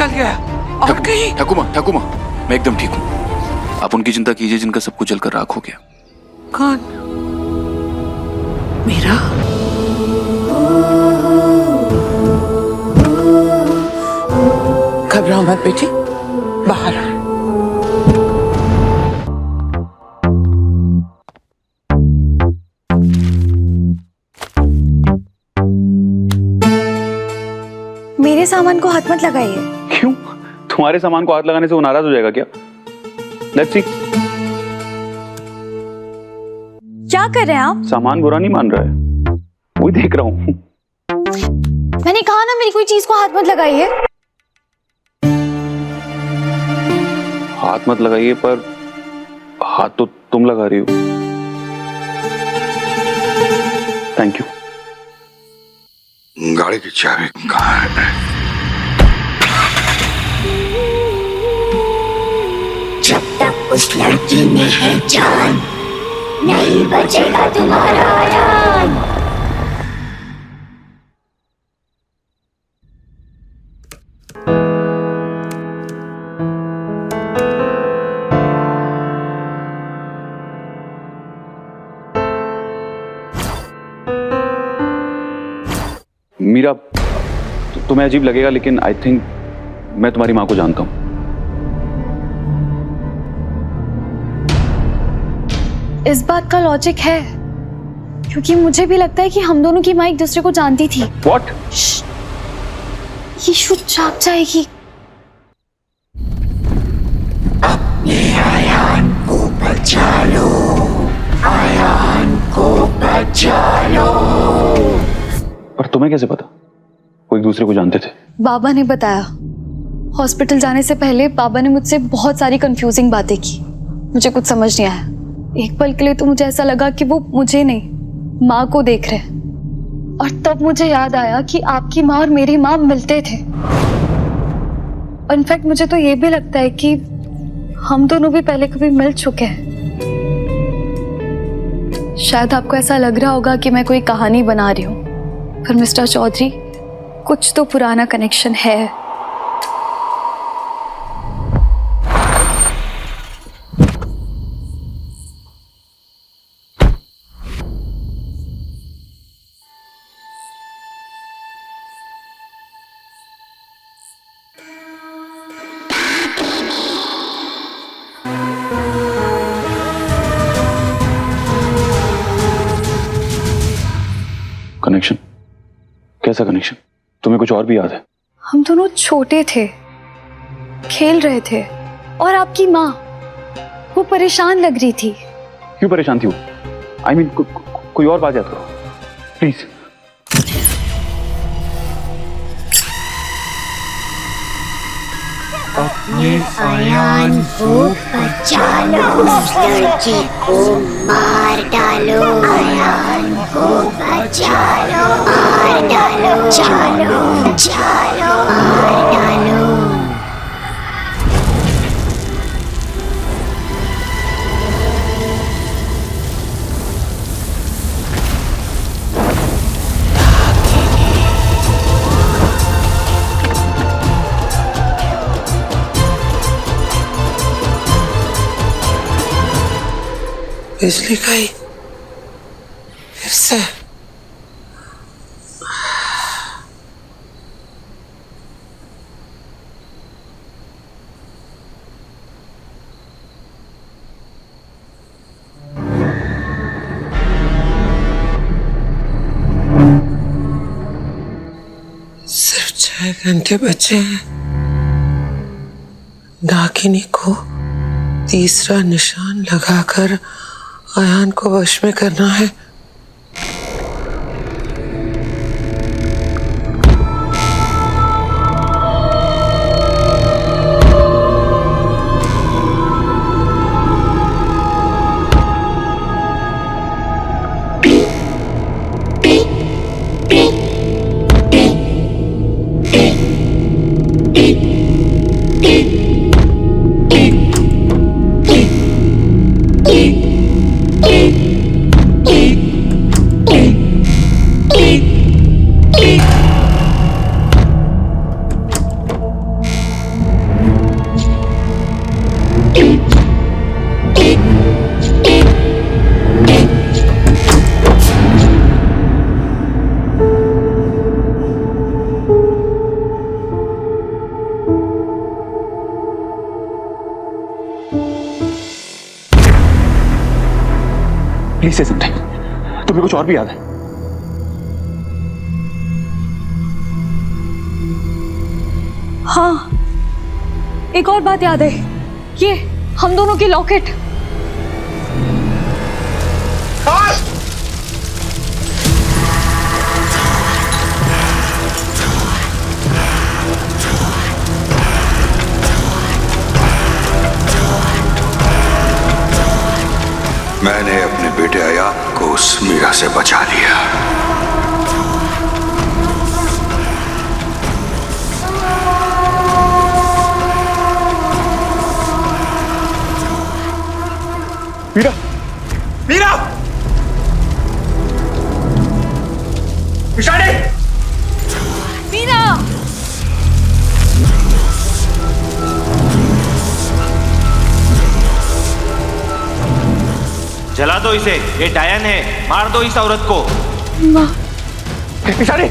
चल गया और कहीं। ठाकुमा, मैं एकदम ठीक हूँ। आप उनकी चिंता कीजिए जिनका सब कुछ जलकर राख हो गया। कौन? मीरा? घबराओ मत बेटी, बाहर आ। मेरे सामान को हाथ मत लगाइए। क्यों? तुम्हारे सामान को हाथ लगाने से वो नाराज हो जाएगा क्या? Let's see. क्या कर रहे हैं आप? सामान बुरा नहीं मान रहा है, वही देख रहा हूँ। मैंने कहा ना मेरी कोई चीज को हाथ मत लगाइए। हाथ मत लगाइए, पर हाथ तो तुम लगा रही हो। Thank you. गाड़ी की चाबी कहाँ है? जब तक उस लड़की में है जान, नहीं बचेगा तुम्हारा आयान। मीरा, तुम्हें अजीब लगेगा लेकिन आई थिंक मैं तुम्हारी माँ को जानता हूँ। इस बात का लॉजिक है, क्योंकि मुझे भी लगता है कि हम दोनों की माँ एक दूसरे को जानती थी। What? ये शुद्ध छाप जाएगी। अपने आयान को बचा लो, आयान को बचा लो। पर तुम्हें कैसे पता वो एक दूसरे को जानते थे? बाबा ने बताया। हॉस्पिटल जाने से पहले बाबा ने मुझसे बहुत सारी कंफ्यूजिंग बातें की। मुझे कुछ समझ नहीं आया। एक पल के लिए तो मुझे ऐसा लगा कि वो मुझे नहीं, माँ को देख रहे। और तब मुझे याद आया कि आपकी माँ और मेरी माँ मिलते थे। इनफैक्ट मुझे तो ये भी लगता है कि हम दोनों भी पहले कभी मिल चुके हैं। शायद आपको ऐसा लग रहा होगा कि मैं कोई कहानी बना रही हूँ, पर मिस्टर चौधरी, कुछ तो पुराना कनेक्शन है। कनेक्शन? कैसा कनेक्शन? तुम्हें कुछ और भी याद है? हम दोनों छोटे थे, खेल रहे थे, और आपकी माँ वो परेशान लग रही थी। क्यों परेशान थी वो? आई मीन कोई और बात याद करो प्लीज। अपने आयान को बचा लो, उस लड़की को मार डालो। आयान को बचा लो, मार डालो, चालो, चालो, मार डालो। बिजली गई फिर से। सिर्फ 6 घंटे बचे हैं। डाकिनी को तीसरा निशान लगाकर आयान को वश में करना है। प्लीज से समथिंग। तुम्हें कुछ और भी याद है? हाँ, एक और बात याद है, ये हम दोनों की लॉकेट। मैंने अपने बेटे अयान को उस मीरा से बचा लिया। मीरा, मीरा, इशारे, मीरा, जला दो इसे, ये डायन है, मार दो इस औरत को। इशारे,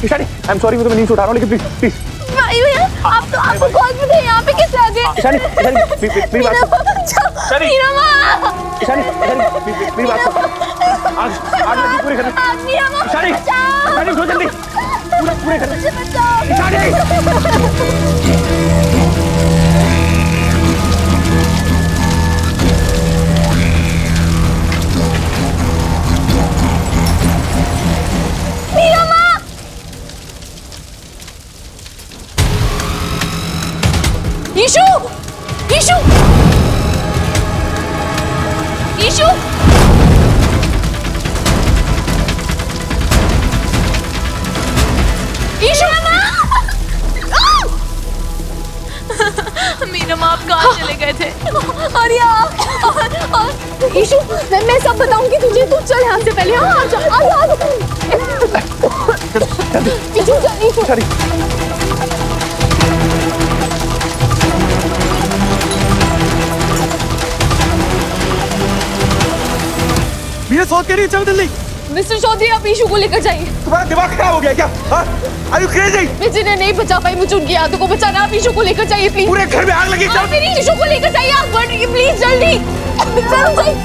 इशारे, आई एम सॉरी, मैं तुम्हें नींद से उठा रहा हूँ, लेकिन प्लीज प्लीज। भाई भैया, आप तो आपको कॉल पे थे, यहाँ पे कैसे आ गए? इशारे, इशारे, मेरी बात सुन। मीरा माँ, इशारे, इशारे, मेरी बात सुन। आज लगी पूरे घर में। मीरा माँ, इशारे, इशारे, उठो जल्दी, पूरे घर में। इशारे, मीरा माँ, ईशु, ईशु, ईशु, ईशु मीरा माँ, आप कहाँ चले गए थे? और ईशु, मैं सब बताऊंगी तुझे, तू चल यहाँ से पहले। हाँ, आ जा। ईशु, ईशु, मीरा सोच के नहीं, चल जल्दी। मिस्टर चौधरी, आप ईशू को लेकर जाइए। तुम्हारा दिमाग खराब हो गया क्या? Are you crazy? मैं जिन्हें नहीं बचा पाई, मुझे उनकी यादों को बचाना। आप ईशू को लेकर जाइए प्लीज। पूरे घर में आग लगी। आप मेरी ईशू को लेकर जाइए, आप प्लीज जल्दी। चलो जाइए।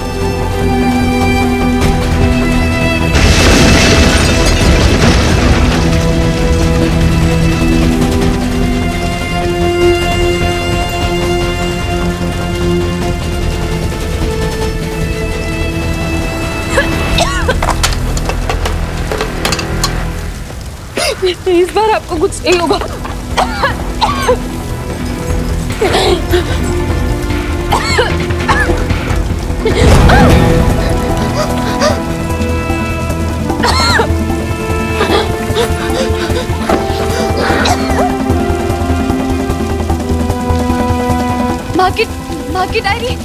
इस बार आपको कुछ नहीं होगा। माँ की डायरी।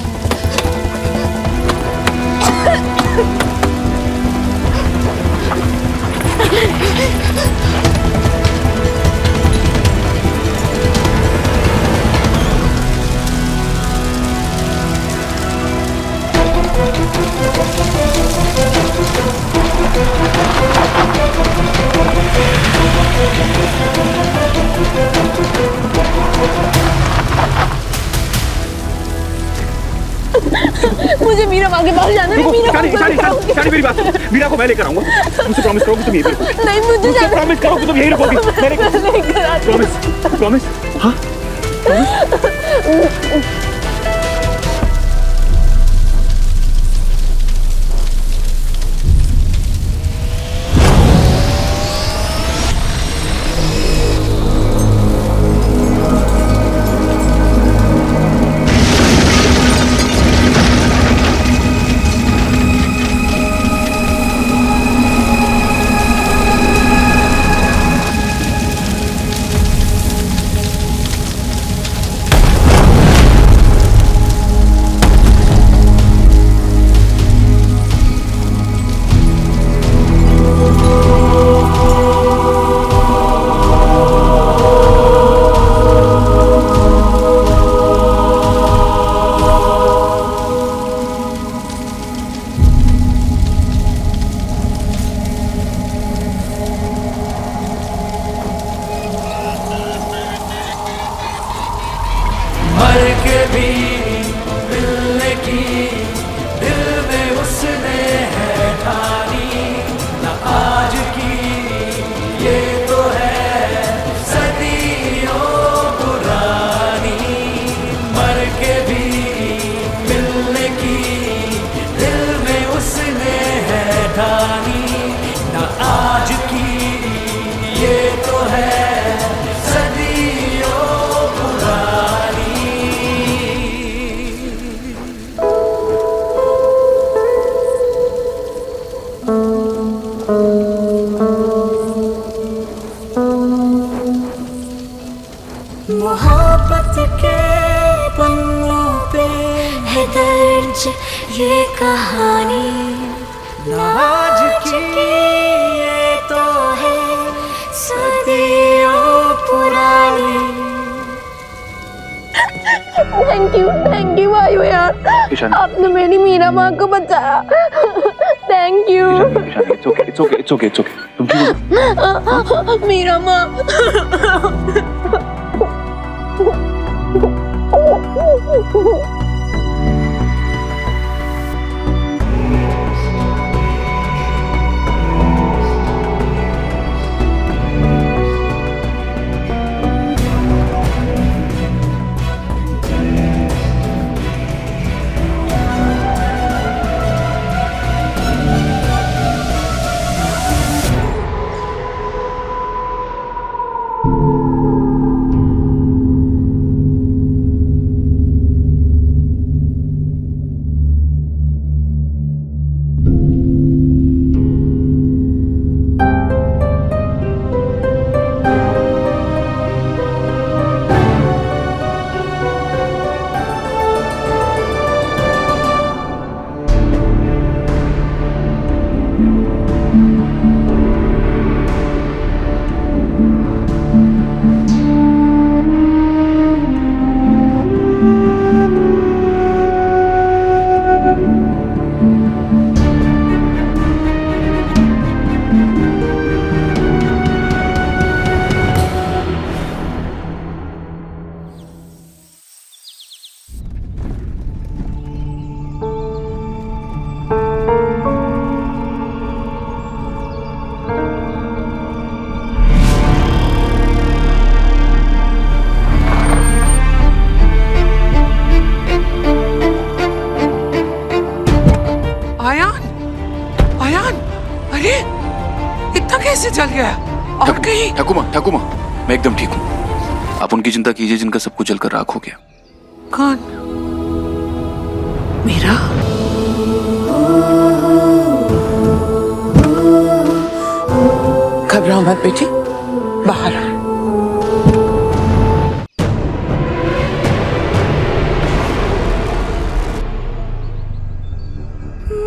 मुझे मीरा माँ के पास जाना है। मेरी बात सुनो। मीरा को मैं लेकर आऊंगा। मुझसे प्रॉमिस करो कि तुम यही रखोगी। नहीं, मुझे जाना। प्रॉमिस करो कि तुम यही रखोगी। प्रॉमिस, प्रॉमिस, हाँ, दर्ज ये कहानी नाज की ये तो है सदियों पुरानी। थैंक यू आयु यार, ईशानी। आपने मेरी मीरा माँ को बचाया। थैंक यू इट्स ओके तुम ठीक हो? मीरा माँ। अरे इतना कैसे जल गया? और कहीं ठाकुमा मैं एकदम ठीक हूँ। आप उनकी चिंता कीजिए जिनका सब कुछ जलकर राख हो गया। कौन? मीरा? घबराओ मत बेटी, बाहर आ।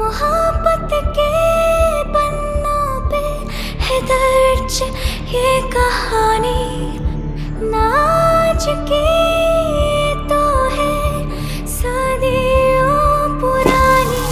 मोहब्बत के पन्नों पे है दर्ज ये कहानी नाज की तो है सदियों पुरानी।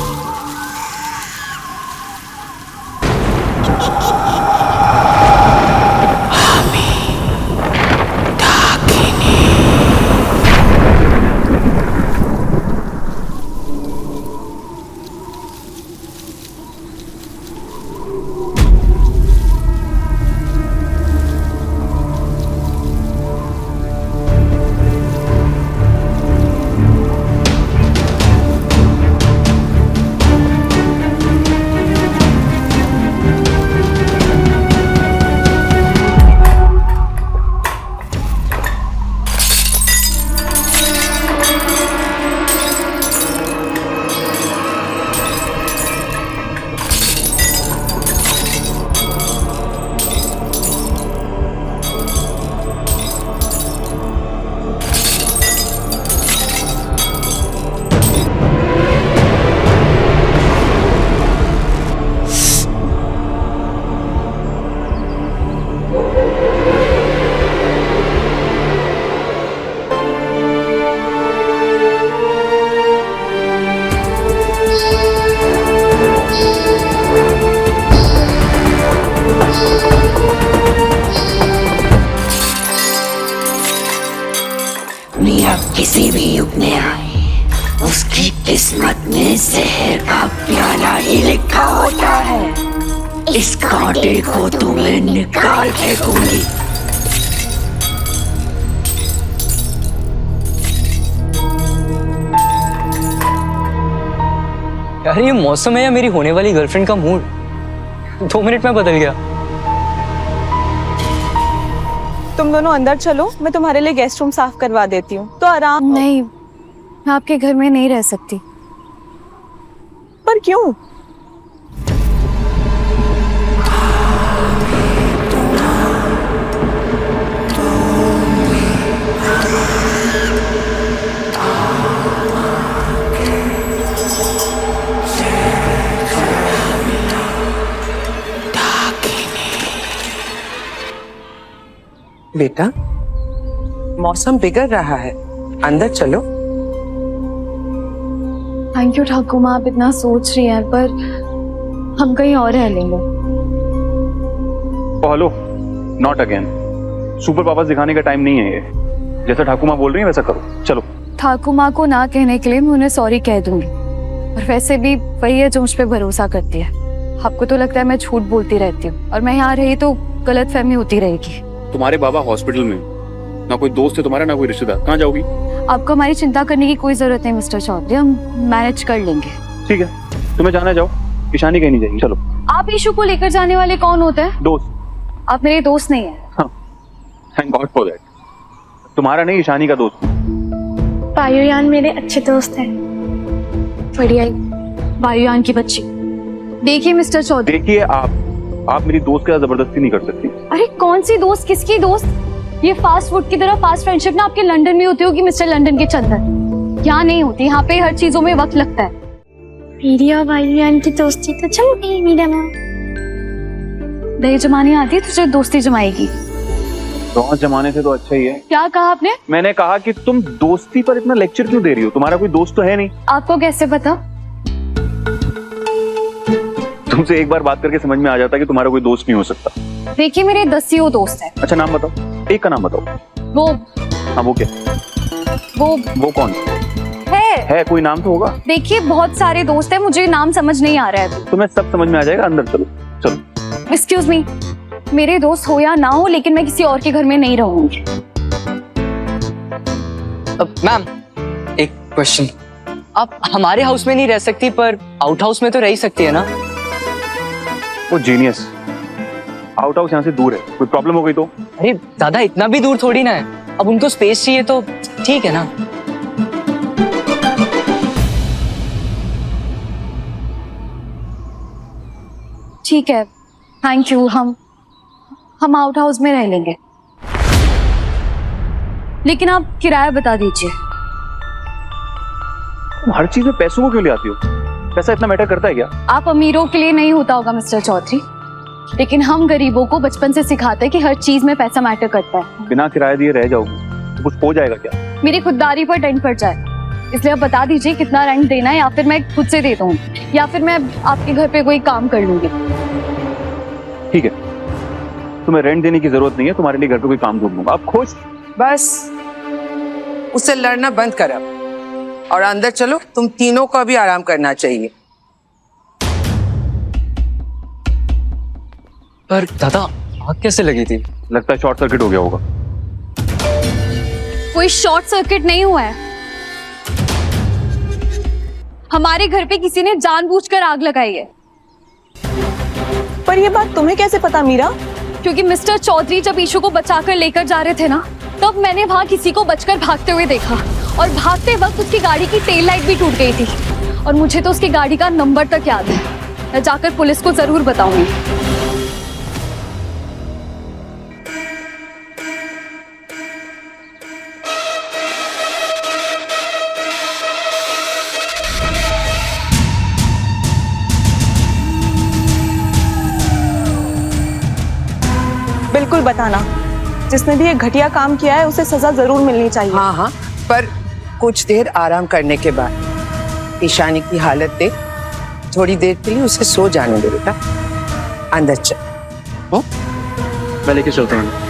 मीरा किसी भी युग में आए, उसकी किस्मत में जहर का प्याला ही लिखा होता है। इस कांटे को तुम्हें निकाल फेंकूंगी। यार ये मौसम है या मेरी होने वाली गर्लफ्रेंड का मूड 2 मिनट में बदल गया। तुम दोनों अंदर चलो, मैं तुम्हारे लिए गेस्ट रूम साफ करवा देती हूँ, तो आराम। नहीं, मैं आपके घर में नहीं रह सकती। पर क्यों? बेटा, मौसम बिगड़ रहा है, अंदर चलो। थैंक यू ठाकुर माँ, आप इतना सोच रही हैं, पर हम कहीं और रह लेंगे। Hello, not again. Super powers दिखाने का टाइम नहीं है ये। जैसा ठाकुर माँ बोल रही है वैसा करो, चलो। ठाकुर माँ को ना कहने के लिए मैं उन्हें सॉरी कह दूंगी, और वैसे भी वही है जो मुझ पे भरोसा करती है। आपको तो लगता है मैं झूठ बोलती रहती हूँ, और मैं यहाँ रही तो गलतफहमी होती रहेगी। तुम्हारे बाबा हॉस्पिटल में, ना कोई दोस्त है तुम्हारा, ना कोई रिश्तेदार, कहाँ जाओगी? आपको हमारी चिंता करने की कोई जरूरत नहीं मिस्टर चौधरी, हम मैनेज कर लेंगे। ठीक है, तुम्हें जाना है जाओ, ईशानी कहीं नहीं जाएगी, चलो। आप ईशू को लेकर जाने वाले कौन होते हैं? दोस्त। आप मेरे दोस्त नहीं है। हाँ, थैंक गॉड फॉर दैट। तुम्हारा नहीं, ईशानी का दोस्त। वायुयान मेरे अच्छे दोस्त हैं। बढ़िया, वायुयान की बच्ची। देखिए मिस्टर चौधरी, देखिए आप मेरी दोस्त के साथ जबरदस्ती नहीं कर सकती। अरे कौन सी दोस्त, किसकी दोस्त? ये फास्ट फूड की तरह फास्ट फ्रेंडशिप ना आपके लंदन में होती होगी मिस्टर लंदन के चंदन, यहाँ नहीं होती। यहाँ पे हर चीजों में वक्त लगता है। मेरी और वायुयान की दोस्ती तो जम गई मीरा मैम। दही जमानी आती है तुझे दोस्ती जमाएगी। दोस्त जमाने से तो अच्छा ही है। क्या कहा आपने? मैंने कहा कि तुम दोस्ती पर इतना लेक्चर क्यों दे रही हो? तुम्हारा कोई दोस्त तो है नहीं। आपको कैसे पता? तुमसे एक बार बात करके समझ में आ जाता कि तुम्हारा कोई दोस्त नहीं हो सकता। देखिए मेरे 10 दोस्त हैं। अच्छा नाम बताओ, एक का नाम बताओ। वो हाँ वो क्या? वो कौन है? कोई नाम तो होगा। देखिए बहुत सारे दोस्त हैं, मुझे नाम समझ नहीं आ रहा है। तुम्हें सब समझ में आ जाएगा, अंदर चलो। चलो। एक्सक्यूज मी, मेरे दोस्त हो या ना हो, लेकिन मैं किसी और के घर में नहीं रहूंगी। मैम, एक क्वेश्चन। आप हमारे हाउस में नहीं रह सकती, पर आउट हाउस में तो रह ही सकती है ना? वो जीनियस, आउट हाउस यहाँ से दूर है, कोई प्रॉब्लम हो गई तो? अरे दादा, इतना भी दूर थोड़ी ना है। अब उनको स्पेस चाहिए तो ठीक है ना। ठीक है, थैंक यू। हम आउट हाउस में रह लेंगे, लेकिन आप किराया बता दीजिए। तुम हर चीज में पैसों को क्यों ले आती हो? पैसा इतना मैटर करता है क्या? आप अमीरों के लिए नहीं होता होगा मिस्टर चौधरी, लेकिन हम गरीबों को बचपन से सिखाते हैं कि हर चीज में पैसा मैटर करता है। बिना किराया दिए रह जाओगी तो कुछ हो जाएगा क्या? मेरी खुददारी पर डेंट पड़ जाए, इसलिए आप बता दीजिए कितना रेंट देना है, या फिर मैं खुद से दे दूँ, या फिर मैं आपके घर पे कोई काम कर लूंगी। ठीक है, तुम्हें रेंट देने की जरूरत नहीं है, तुम्हारे लिए घर पे कोई काम ढूंढ लूंगा। आप खुश? बस उससे लड़ना बंद कर अब, और अंदर चलो। तुम तीनों को भी आराम करना चाहिए। पर दादा, आग कैसे लगी थी? लगता है शॉर्ट सर्किट हो गया होगा। कोई शॉर्ट सर्किट नहीं हुआ है, हमारे घर पे किसी ने जानबूझकर आग लगाई है। पर ये बात तुम्हें कैसे पता मीरा? क्योंकि मिस्टर चौधरी जब ईशू को बचाकर लेकर जा रहे थे ना, तब मैंने वहां किसी को बचकर भागते हुए देखा, और भागते वक्त उसकी गाड़ी की टेल लाइट भी टूट गई थी, और मुझे तो उसकी गाड़ी का नंबर तक याद है। मैं जाकर पुलिस को जरूर बताऊंगी। बिल्कुल बताना, जिसने भी ये घटिया काम किया है उसे सजा जरूर मिलनी चाहिए। हाँ हाँ, पर कुछ देर आराम करने के बाद ईशानी की हालत देख, थोड़ी देर के लिए उसे सो जाने दे बेटा। अंदर चल। मैं लेके चलता हूँ।